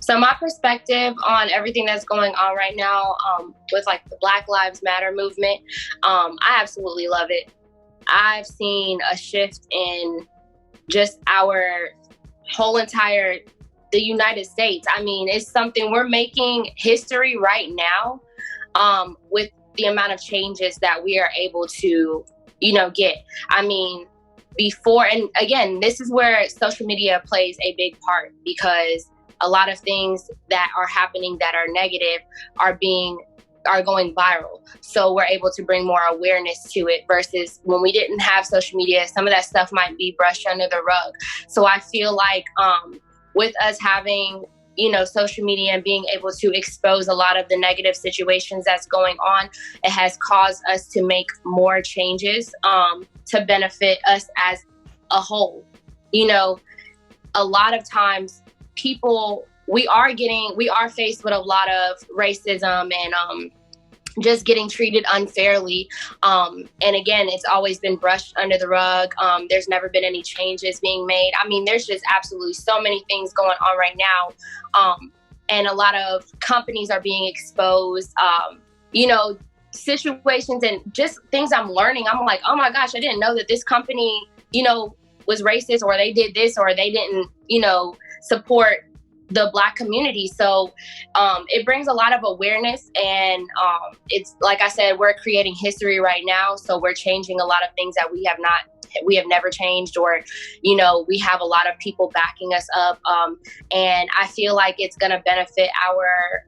So my perspective on everything that's going on right now, with like the Black Lives Matter movement, I absolutely love it. I've seen a shift in just our whole entire the United States. I mean, it's something we're making history right now, with the amount of changes that we are able to, get. I mean, before, and again, this is where social media plays a big part, because a lot of things that are happening that are negative are going viral. So we're able to bring more awareness to it, versus when we didn't have social media, some of that stuff might be brushed under the rug. So I feel like with us having, social media and being able to expose a lot of the negative situations that's going on, it has caused us to make more changes to benefit us as a whole. A lot of times we are faced with a lot of racism and just getting treated unfairly. And again, it's always been brushed under the rug. There's never been any changes being made. I mean, there's just absolutely so many things going on right now. And a lot of companies are being exposed, situations and just things I'm learning. I'm like, oh my gosh, I didn't know that this company, was racist, or they did this, or they didn't, support the Black community. So it brings a lot of awareness, and it's like I said, we're creating history right now. So we're changing a lot of things that we have never changed, or we have a lot of people backing us up, and I feel like it's going to benefit our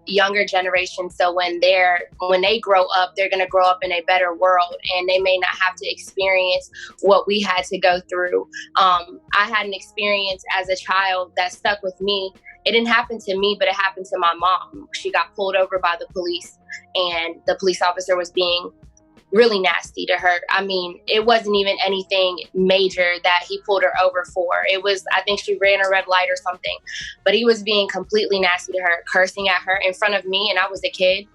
younger generation. So when they grow up, they're going to grow up in a better world, and they may not have to experience what we had to go through. I had an experience as a child that stuck with me. It didn't happen to me, but it happened to my mom. She got pulled over by the police, and the police officer was being really nasty to her. I mean, it wasn't even anything major that he pulled her over for. It was, I think she ran a red light or something, but he was being completely nasty to her, cursing at her in front of me, and I was a kid.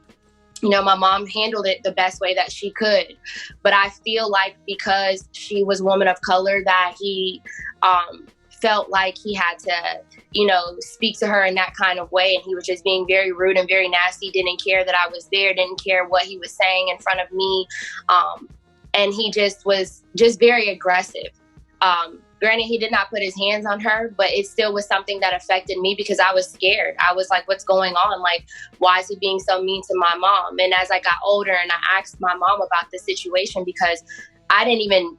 My mom handled it the best way that she could. But I feel like because she was a woman of color, that he felt like he had to, speak to her in that kind of way. And he was just being very rude and very nasty, didn't care that I was there, didn't care what he was saying in front of me. And he just was just very aggressive. Granted, he did not put his hands on her, but it still was something that affected me, because I was scared. I was like, what's going on? Like, why is he being so mean to my mom? And as I got older and I asked my mom about the situation, because I didn't even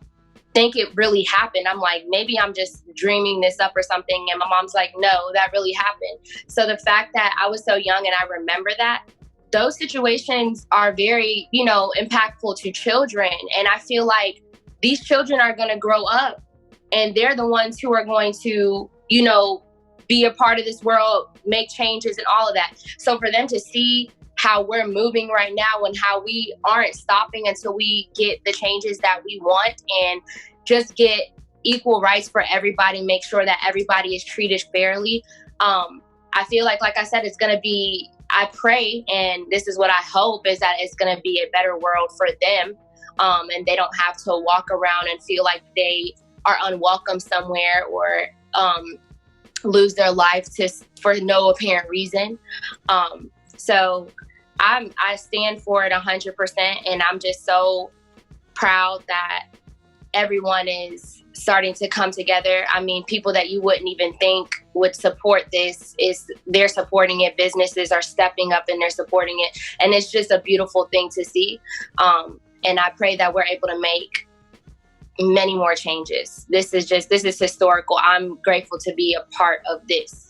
think it really happened. I'm like, maybe I'm just dreaming this up or something. And my mom's like, no, that really happened. So the fact that I was so young and I remember that, those situations are very, impactful to children. And I feel like these children are going to grow up, and they're the ones who are going to, be a part of this world, make changes and all of that. So for them to see how we're moving right now, and how we aren't stopping until we get the changes that we want, and just get equal rights for everybody, make sure that everybody is treated fairly. I feel like I said, it's going to be, I pray, and this is what I hope, is that it's going to be a better world for them. And they don't have to walk around and feel like they are unwelcome somewhere, or lose their life for no apparent reason. So I stand for it 100%, and I'm just so proud that everyone is starting to come together. I mean, people that you wouldn't even think would support this, they're supporting it. Businesses are stepping up and they're supporting it, and it's just a beautiful thing to see. And I pray that we're able to make many more changes. This is historical. I'm grateful to be a part of this.